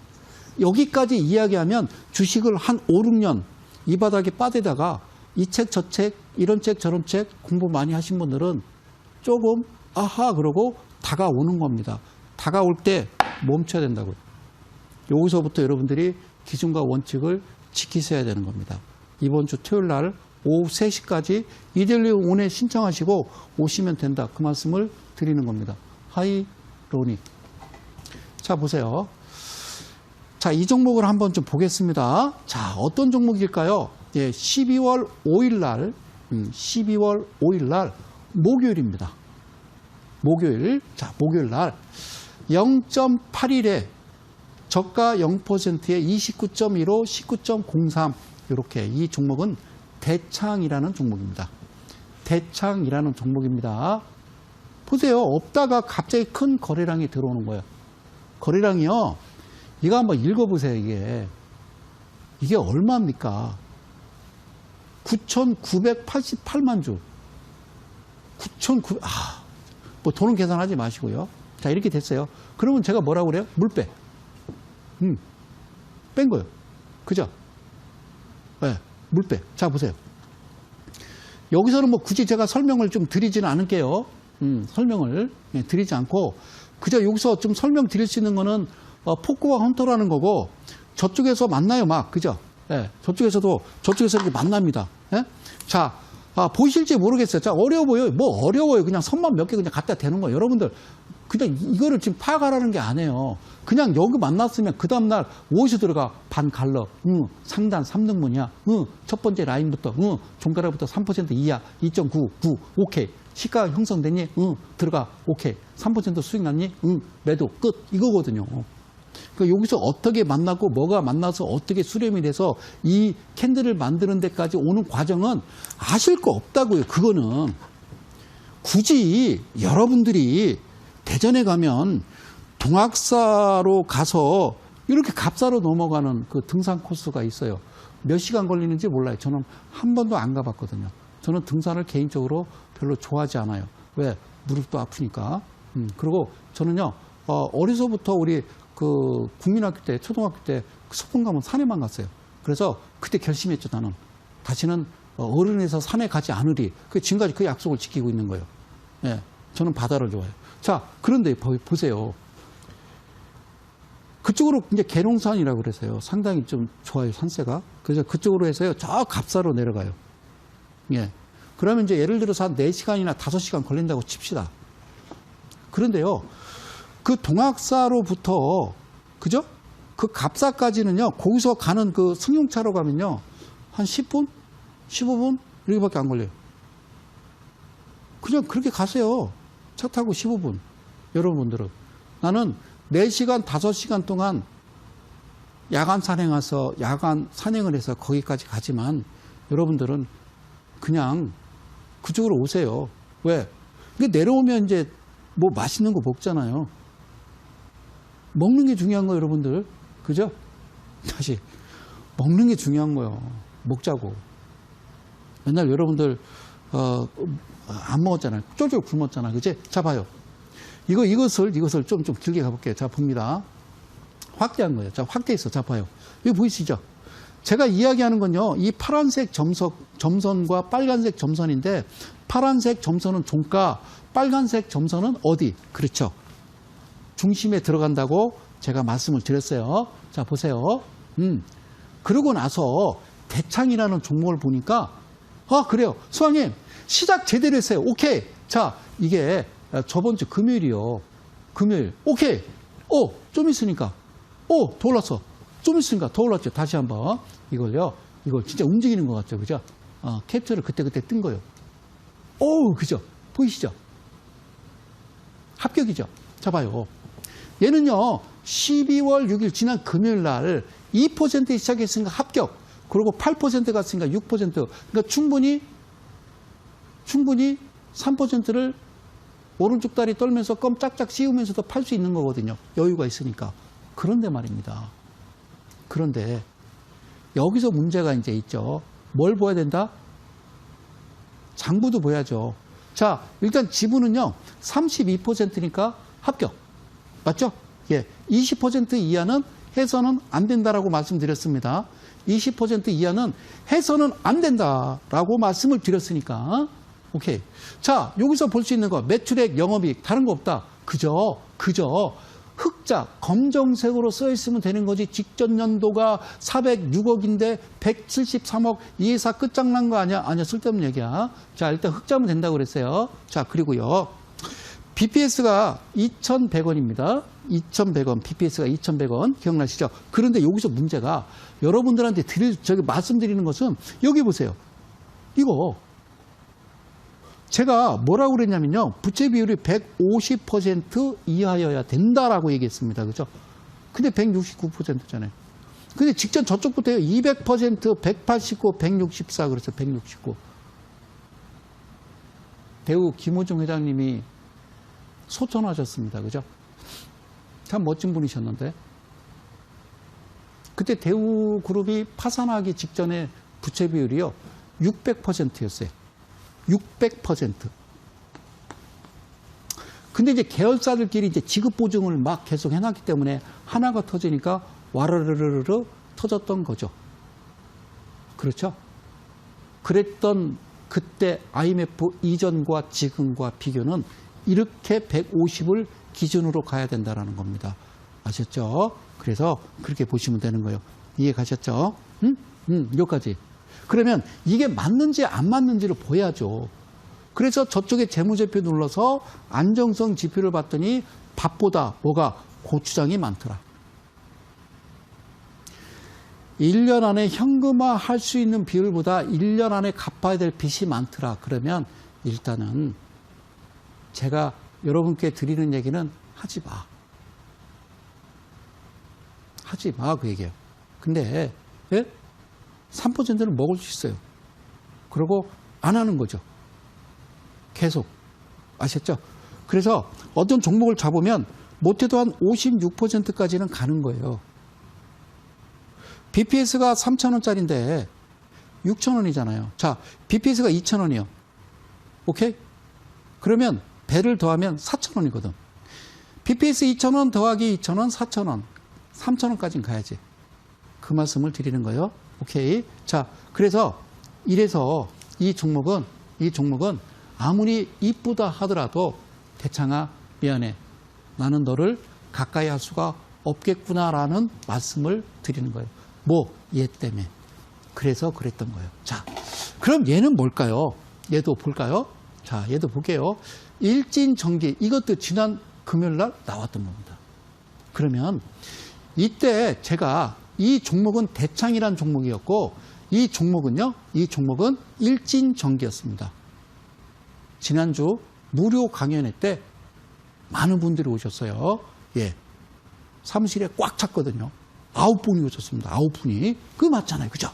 [SPEAKER 1] 여기까지 이야기하면 주식을 한 5, 6년 이 바닥에 빠대다가 이 책, 저 책, 이런 책, 저런 책 공부 많이 하신 분들은 조금 아하 그러고 다가오는 겁니다. 다가올 때 멈춰야 된다고요. 여기서부터 여러분들이 기준과 원칙을 지키셔야 되는 겁니다. 이번 주 토요일 날 오후 3시까지 이델리오 온에 신청하시고 오시면 된다. 그 말씀을 드리는 겁니다. 하이 로니. 자, 보세요. 자, 이 종목을 한번 좀 보겠습니다. 자, 어떤 종목일까요? 예, 12월 5일 날, 12월 5일 날 목요일입니다. 목요일. 자, 목요일 날 0.81에 저가 0%에 29.15, 19.03 이렇게 이 종목은 대창이라는 종목입니다. 대창이라는 종목입니다. 보세요. 없다가 갑자기 큰 거래량이 들어오는 거예요. 거래량이요. 이거 한번 읽어보세요. 이게 얼마입니까? 9,988만 주. 9,900, 뭐 돈은 계산하지 마시고요. 자, 이렇게 됐어요. 그러면 제가 뭐라고 그래요? 물배. 뺀 거예요. 그죠? 네, 물배. 자, 보세요. 여기서는 뭐 굳이 제가 설명을 좀 드리지는 않을게요. 설명을 드리지 않고, 그저 여기서 좀 설명 드릴 수 있는 거는, 포크와 헌터라는 거고, 저쪽에서 만나요, 막. 그죠? 예, 저쪽에서 이렇게 만납니다. 예? 자, 보이실지 모르겠어요. 자, 어려워 보여요. 뭐 어려워요. 그냥 선만 몇 개 그냥 갖다 대는 거예요. 여러분들, 그냥 이거를 지금 파악하라는 게 아니에요. 그냥 여기 만났으면 그 다음날 무엇이 들어가? 반갈러. 상단 3등분이야. 첫 번째 라인부터, 종가락부터 3% 이하, 2.99, 오케이. 시가 형성됐니? 들어가. 오케이. 3% 수익 났니? 매도. 끝. 이거거든요. 그러니까 여기서 어떻게 만나고 뭐가 만나서 어떻게 수렴이 돼서 이 캔들을 만드는 데까지 오는 과정은 아실 거 없다고요. 그거는. 굳이 여러분들이 대전에 가면 동학사로 가서 이렇게 갑사로 넘어가는 그 등산 코스가 있어요. 몇 시간 걸리는지 몰라요. 저는 한 번도 안 가봤거든요. 저는 등산을 개인적으로 별로 좋아하지 않아요. 왜? 무릎도 아프니까. 그리고 저는요, 어려서부터 우리 그 국민학교 때, 초등학교 때 소풍 가면 산에만 갔어요. 그래서 그때 결심했죠, 나는. 다시는 어른에서 산에 가지 않으리. 지금까지 그 약속을 지키고 있는 거예요. 예, 저는 바다를 좋아해요. 자, 그런데 보세요. 그쪽으로 이제 계룡산이라고 그래서요. 상당히 좀 좋아요, 산세가. 그래서 그쪽으로 해서요, 저 갑사로 내려가요. 예. 그러면 이제 예를 들어서 한 4시간이나 5시간 걸린다고 칩시다. 그런데요, 그 동학사로부터, 그죠? 그 갑사까지는요, 거기서 가는 그 승용차로 가면요, 한 10분? 15분? 이렇게밖에 안 걸려요. 그냥 그렇게 가세요. 차 타고 15분. 여러분들은. 나는 4시간, 5시간 동안 야간 산행을 해서 거기까지 가지만 여러분들은 그냥 그쪽으로 오세요. 왜? 내려오면 이제 뭐 맛있는 거 먹잖아요. 먹는 게 중요한 거예요, 여러분들. 그죠? 다시. 먹는 게 중요한 거예요. 먹자고. 맨날 여러분들, 안 먹었잖아요. 쫄쫄 굶었잖아요. 그치? 자, 봐요. 이것을 좀 길게 가볼게요. 자, 봅니다. 확대한 거예요. 자, 확대했어. 자, 봐요. 이거 보이시죠? 제가 이야기하는 건요, 이 파란색 점선과 빨간색 점선인데, 파란색 점선은 종가, 빨간색 점선은 어디? 그렇죠. 중심에 들어간다고 제가 말씀을 드렸어요. 자, 보세요. 그러고 나서 대창이라는 종목을 보니까, 그래요. 수강님, 시작 제대로 했어요. 오케이. 자, 이게 저번 주 금요일이요. 금요일. 오케이. 좀 있으니까. 더 올랐어. 좀 있으니까 더 올랐죠. 다시 한번. 이걸 진짜 움직이는 것 같죠. 그죠? 캡처를 그때 뜬 거예요. 그죠? 보이시죠? 합격이죠? 자, 봐요. 얘는요, 12월 6일 지난 금요일 날 2% 시작했으니까 합격. 그리고 8% 갔으니까 6%. 그러니까 충분히 3%를 오른쪽 다리 떨면서 껌 짝짝 씌우면서도 팔 수 있는 거거든요. 여유가 있으니까. 그런데 말입니다. 그런데 여기서 문제가 이제 있죠. 뭘 보야 된다? 장부도 보야죠. 자, 일단 지분은요, 32%니까 합격. 맞죠? 예. 20% 이하는 해서는 안 된다라고 말씀드렸습니다. 20% 이하는 해서는 안 된다라고 말씀을 드렸으니까. 오케이. 자, 여기서 볼 수 있는 거, 매출액, 영업이익, 다른 거 없다. 그죠? 흑자, 검정색으로 써 있으면 되는 거지. 직전 연도가 406억인데 173억 이 회사 끝장난 거 아니야? 아니야, 쓸데없는 얘기야. 자, 일단 흑자면 된다고 그랬어요. 자, 그리고요. BPS가 2,100원입니다. 2,100원, BPS가 2,100원. 기억나시죠? 그런데 여기서 문제가 여러분들한테 말씀드리는 것은 여기 보세요. 이거. 제가 뭐라고 그랬냐면요. 부채 비율이 150% 이하여야 된다라고 얘기했습니다. 그죠? 근데 169%잖아요. 근데 직전 저쪽부터요. 200%, 189, 164 그렇죠. 169. 배우 김호중 회장님이 소천하셨습니다. 그죠? 참 멋진 분이셨는데. 그때 대우그룹이 파산하기 직전에 부채 비율이요. 600%였어요. 600%. 근데 이제 계열사들끼리 이제 지급 보증을 막 계속 해놨기 때문에 하나가 터지니까 와르르르르 터졌던 거죠. 그렇죠? 그랬던 그때 IMF 이전과 지금과 비교는 이렇게 150을 기준으로 가야 된다는 겁니다. 아셨죠? 그래서 그렇게 보시면 되는 거예요. 이해 가셨죠? 여기까지. 그러면 이게 맞는지 안 맞는지를 보야죠. 그래서 저쪽에 재무제표 눌러서 안정성 지표를 봤더니 밥보다 뭐가 고추장이 많더라. 1년 안에 현금화 할 수 있는 비율보다 1년 안에 갚아야 될 빚이 많더라. 그러면 일단은 제가 여러분께 드리는 얘기는 하지 마. 하지 마, 그 얘기예요. 근데 예? 3%는 먹을 수 있어요. 그리고 안 하는 거죠. 계속. 아셨죠? 그래서 어떤 종목을 잡으면 못해도 한 56%까지는 가는 거예요. BPS가 3,000원짜리인데 6,000원이잖아요. 자, BPS가 2,000원이요. 오케이? 그러면 배를 더하면 4,000원이거든. BPS 2,000원 더하기 2,000원, 4,000원. 3,000원까지는 가야지. 그 말씀을 드리는 거예요. 오케이. 자, 그래서 이래서 이 종목은 아무리 이쁘다 하더라도 대창아 미안해. 나는 너를 가까이 할 수가 없겠구나라는 말씀을 드리는 거예요. 뭐? 얘 때문에. 그래서 그랬던 거예요. 자, 그럼 얘는 뭘까요? 얘도 볼까요? 자, 얘도 볼게요. 일진전기. 이것도 지난 금요일 날 나왔던 겁니다. 그러면 이때 제가 이 종목은 대창이라는 종목이었고 이 종목은 일진전기였습니다. 지난주 무료 강연회 때 많은 분들이 오셨어요. 예. 사무실에 꽉 찼거든요. 9분이 오셨습니다. 9분이. 그거 맞잖아요. 그죠?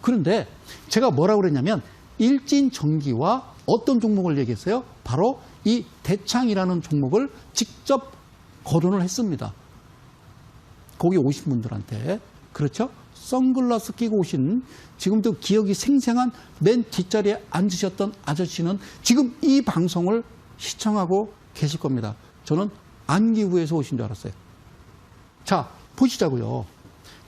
[SPEAKER 1] 그런데 제가 뭐라고 그랬냐면 일진전기와 어떤 종목을 얘기했어요? 바로 이 대창이라는 종목을 직접 거론을 했습니다. 거기 오신 분들한테. 그렇죠? 선글라스 끼고 오신 지금도 기억이 생생한 맨 뒷자리에 앉으셨던 아저씨는 지금 이 방송을 시청하고 계실 겁니다. 저는 안기구에서 오신 줄 알았어요. 자, 보시자고요.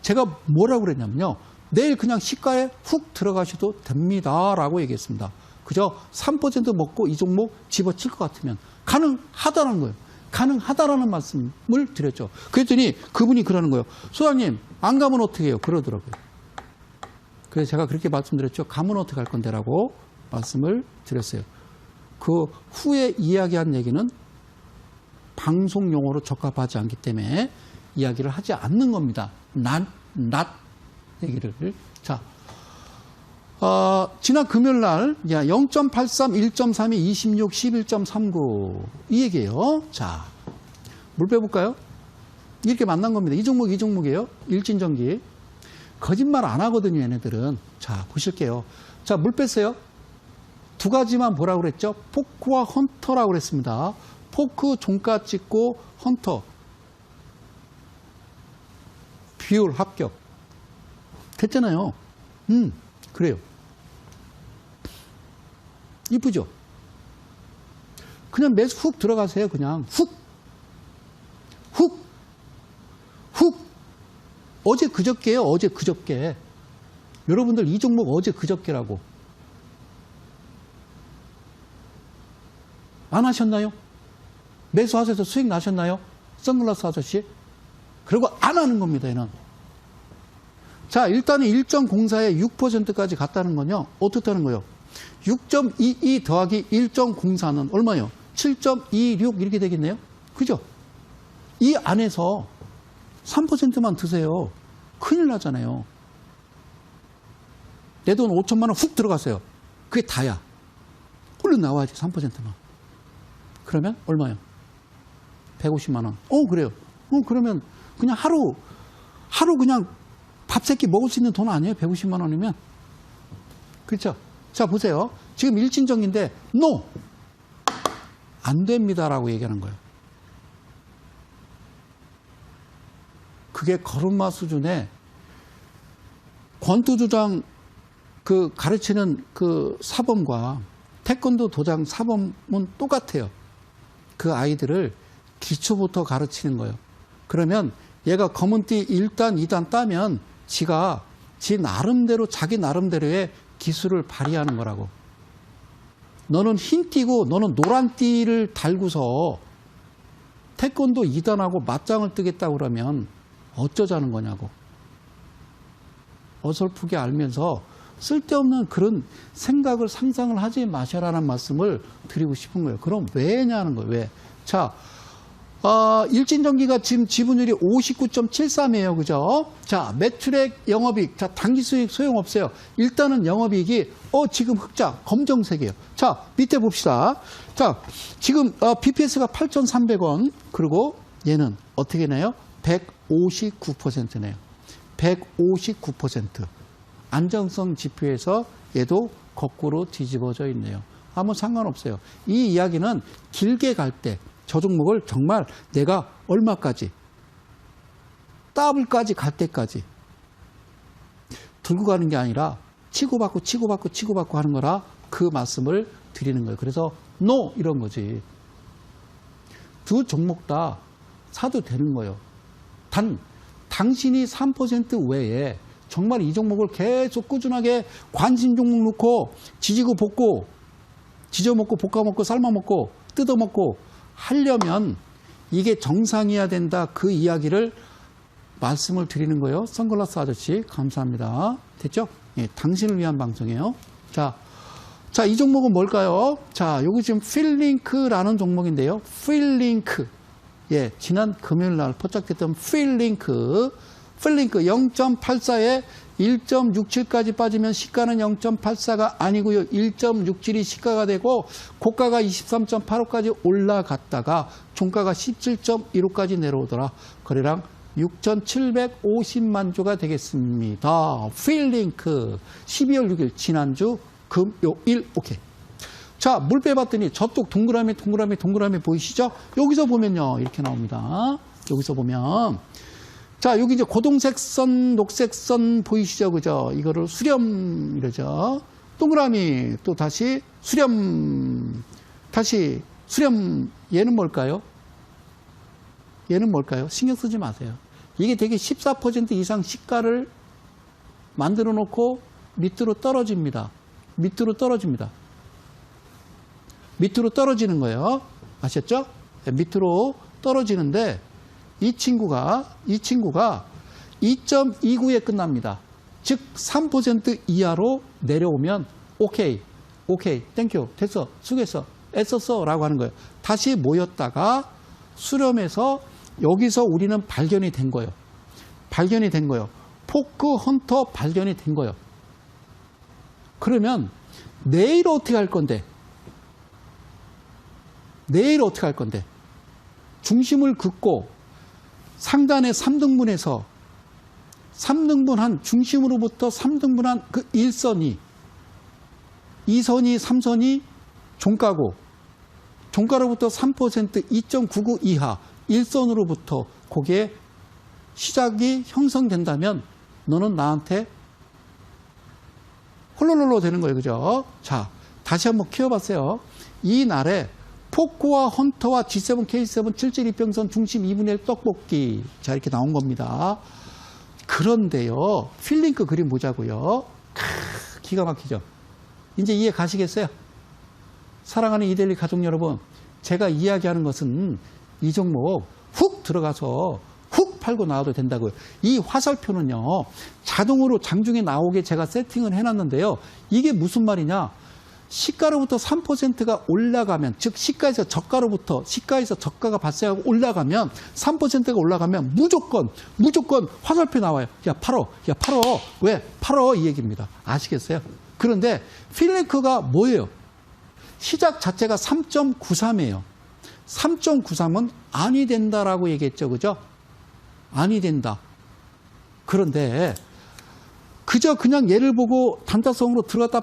[SPEAKER 1] 제가 뭐라고 그랬냐면요. 내일 그냥 시가에 훅 들어가셔도 됩니다라고 얘기했습니다. 그죠? 3% 먹고 이 종목 집어칠 것 같으면 가능하다는 거예요. 가능하다라는 말씀을 드렸죠. 그랬더니 그분이 그러는 거예요. 소장님, 안 가면 어떻게 해요? 그러더라고요. 그래서 제가 그렇게 말씀드렸죠. 가면 어떻게 할 건데라고 말씀을 드렸어요. 그 후에 이야기한 얘기는 방송 용어로 적합하지 않기 때문에 이야기를 하지 않는 겁니다. not 얘기를. 자, 지난 금요일 날 0.83, 1.32, 26, 11.39 이 얘기예요. 자, 물 빼볼까요? 이렇게 만난 겁니다. 이 종목이에요. 일진전기. 거짓말 안 하거든요, 얘네들은. 자, 보실게요. 자, 물 뺐어요. 두 가지만 뭐라고 그랬죠? 포크와 헌터라고 그랬습니다. 포크 종가 찍고 헌터. 비율 합격. 됐잖아요. 그래요. 이쁘죠? 그냥 매수 훅 들어가세요. 그냥 훅. 어제 그저께요. 어제 그저께. 여러분들 이 종목 어제 그저께라고. 안 하셨나요? 매수하셔서 수익 나셨나요? 선글라스 아저씨? 그리고 안 하는 겁니다, 얘는. 자, 일단은 일정 공사에 6%까지 갔다는 건요, 어떻다는 거예요? 6.22 더하기 1.04는 얼마예요? 7.26 이렇게 되겠네요? 그죠? 이 안에서 3%만 드세요. 큰일 나잖아요. 내 돈 5천만 원 훅 들어갔어요. 그게 다야. 얼른 나와야지, 3%만. 그러면 얼마요? 150만 원. 그래요. 그러면 그냥 하루 그냥 밥 세끼 먹을 수 있는 돈 아니에요? 150만 원이면. 그렇죠? 자, 보세요. 지금 일진정인데 NO! 안 됩니다라고 얘기하는 거예요. 그게 걸음마 수준의 권투도장 가르치는 그 사범과 태권도 도장 사범은 똑같아요. 그 아이들을 기초부터 가르치는 거예요. 그러면 얘가 검은띠 1단, 2단 따면 지가 지 나름대로, 자기 나름대로의 기술을 발휘하는 거라고. 너는 흰띠고 너는 노란띠를 달고서 태권도 2단하고 맞짱을 뜨겠다고 그러면 어쩌자는 거냐고. 어설프게 알면서 쓸데없는 그런 생각을, 상상을 하지 마셔라는 말씀을 드리고 싶은 거예요. 그럼 왜냐는 거예요. 왜? 자, 일진전기가 지금 지분율이 59.73이에요. 그죠? 자, 매출액, 영업이익. 자, 당기수익 소용없어요. 일단은 영업이익이, 지금 흑자, 검정색이에요. 자, 밑에 봅시다. 자, 지금, BPS가 8,300원. 그리고 얘는 어떻게 내요? 159%네요. 159%. 안정성 지표에서 얘도 거꾸로 뒤집어져 있네요. 아무 상관없어요. 이 이야기는 길게 갈 때, 저 종목을 정말 내가 얼마까지, 더블까지 갈 때까지 들고 가는 게 아니라 치고받고 하는 거라 그 말씀을 드리는 거예요. 그래서 NO! 이런 거지. 두 종목 다 사도 되는 거예요. 단, 당신이 3% 외에 정말 이 종목을 계속 꾸준하게 관심 종목 놓고 지지고 볶고, 지져먹고 볶아먹고 삶아먹고 뜯어먹고 하려면 이게 정상이어야 된다. 그 이야기를 말씀을 드리는 거예요. 선글라스 아저씨 감사합니다. 됐죠? 예, 당신을 위한 방송이에요. 자, 이 종목은 뭘까요? 자, 여기 지금 필링크라는 종목인데요. 필링크. 예, 지난 금요일 날 포착됐던 필링크 0.84에 1.67까지 빠지면 시가는 0.84가 아니고요. 1.67이 시가가 되고 고가가 23.85까지 올라갔다가 종가가 17.15까지 내려오더라. 거래량 6,750만 주가 되겠습니다. 필링크 12월 6일 지난주 금요일. 오케이. 자, 물 빼봤더니 저쪽 동그라미 보이시죠? 여기서 보면요, 이렇게 나옵니다. 여기서 보면, 자, 여기 이제 고동색 선, 녹색 선 보이시죠? 그죠? 이거를 수렴 이러죠. 동그라미 또 다시 수렴, 다시 수렴. 얘는 뭘까요? 얘는 뭘까요? 신경 쓰지 마세요. 이게 되게 14% 이상 시가를 만들어 놓고 밑으로 떨어집니다. 밑으로 떨어지는 거예요. 아셨죠? 밑으로 떨어지는데 이 친구가 2.29에 끝납니다. 즉 3% 이하로 내려오면 오케이, 땡큐, 됐어, 수고했어, 애썼어 라고 하는 거예요. 다시 모였다가 수렴해서 여기서 우리는 발견이 된 거예요. 포크 헌터 발견이 된 거예요. 그러면 내일 어떻게 할 건데? 중심을 긋고 상단의 3등분에서 3등분한 중심으로부터 3등분한 그 1선이 2선이 3선이 종가고 종가로부터 3% 2.99 이하 1선으로부터 거기에 시작이 형성된다면 너는 나한테 홀로홀로 되는 거예요. 그죠? 자, 다시 한번 키워봤어요. 이 날에 포크와 헌터와 G7, K7, 77이평선 중심 2분의 1 떡볶이. 자, 이렇게 나온 겁니다. 그런데요, 필링크 그림 보자고요. 기가 막히죠? 이제 이해 가시겠어요? 사랑하는 이데일리 가족 여러분, 제가 이야기하는 것은 이 종목 훅 들어가서 훅 팔고 나와도 된다고요. 이 화살표는요, 자동으로 장중에 나오게 제가 세팅을 해놨는데요. 이게 무슨 말이냐? 시가로부터 3%가 올라가면, 즉 시가에서 저가가 발생하고 올라가면 3%가 올라가면 무조건 화살표 나와요. 야 팔어. 왜? 팔어 이 얘기입니다. 아시겠어요? 그런데 필링크가 뭐예요? 시작 자체가 3.93이에요. 3.93은 아니 된다라고 얘기했죠. 그죠? 아니 된다. 그런데 그저 그냥 얘를 보고 단타성으로 들어갔다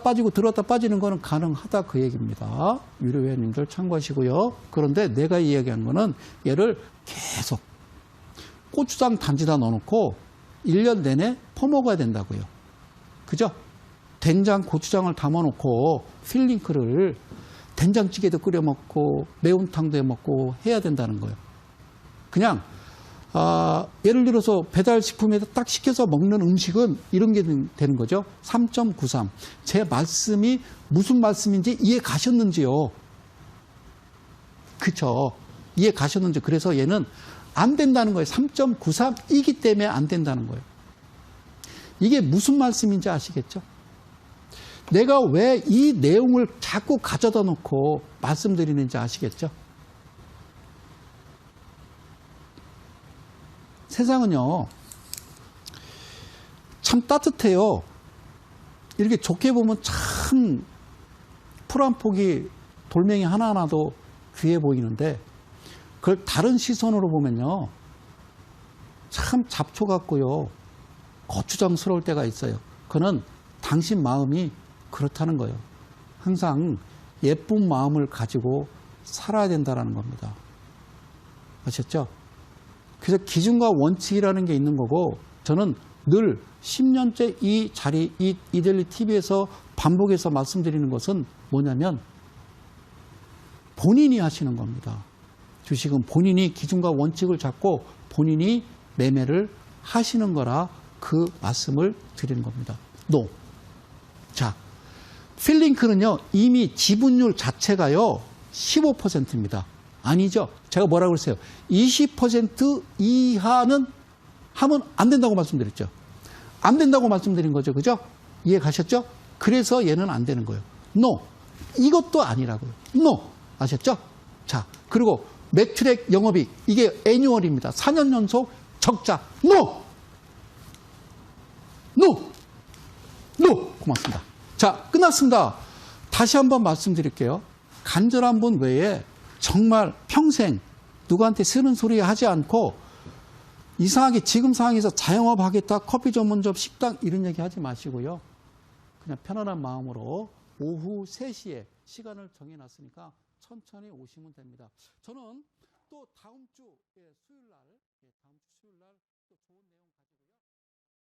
[SPEAKER 1] 빠지는 거는 가능하다 그 얘기입니다. 유료 회원님들 참고하시고요. 그런데 내가 이야기한 거는 얘를 계속 고추장 단지다 넣어놓고 1년 내내 퍼먹어야 된다고요. 그죠? 된장, 고추장을 담아놓고 필링크를 된장찌개도 끓여 먹고 매운탕도 해 먹고 해야 된다는 거예요. 그냥 예를 들어서 배달식품에다 딱 시켜서 먹는 음식은 이런 게 되는 거죠. 3.93. 제 말씀이 무슨 말씀인지 이해 가셨는지요? 그쵸. 이해 가셨는지. 그래서 얘는 안 된다는 거예요. 3.93이기 때문에 안 된다는 거예요. 이게 무슨 말씀인지 아시겠죠? 내가 왜 이 내용을 자꾸 가져다 놓고 말씀드리는지 아시겠죠? 세상은요, 참 따뜻해요. 이렇게 좋게 보면 참 풀 한 폭이 돌멩이 하나하나도 귀해 보이는데, 그걸 다른 시선으로 보면요, 참 잡초 같고요, 거추장스러울 때가 있어요. 그거는 당신 마음이 그렇다는 거예요. 항상 예쁜 마음을 가지고 살아야 된다는 겁니다. 아셨죠? 그래서 기준과 원칙이라는 게 있는 거고, 저는 늘 10년째 이 자리, 이데일리 TV에서 반복해서 말씀드리는 것은 뭐냐면 본인이 하시는 겁니다. 주식은 본인이 기준과 원칙을 잡고 본인이 매매를 하시는 거라 그 말씀을 드리는 겁니다. NO. 자, 필링크는요, 이미 지분율 자체가요, 15%입니다. 아니죠. 제가 뭐라고 그랬어요? 20% 이하는 하면 안 된다고 말씀드렸죠. 안 된다고 말씀드린 거죠. 그죠? 이해 가셨죠? 그래서 얘는 안 되는 거예요. NO. 이것도 아니라고요. NO. 아셨죠? 자, 그리고 매출액 영업이익. 이게 애뉴얼입니다. 4년 연속 적자. NO. NO. NO. 고맙습니다. 자, 끝났습니다. 다시 한번 말씀드릴게요. 간절한 분 외에 정말 평생 누구한테 쓰는 소리 하지 않고 이상하게 지금 상황에서 자영업 하겠다, 커피 전문점, 식당 이런 얘기 하지 마시고요. 그냥 편안한 마음으로 오후 3시에 시간을 정해놨으니까 천천히 오시면 됩니다. 저는 또 다음 주 수요일 날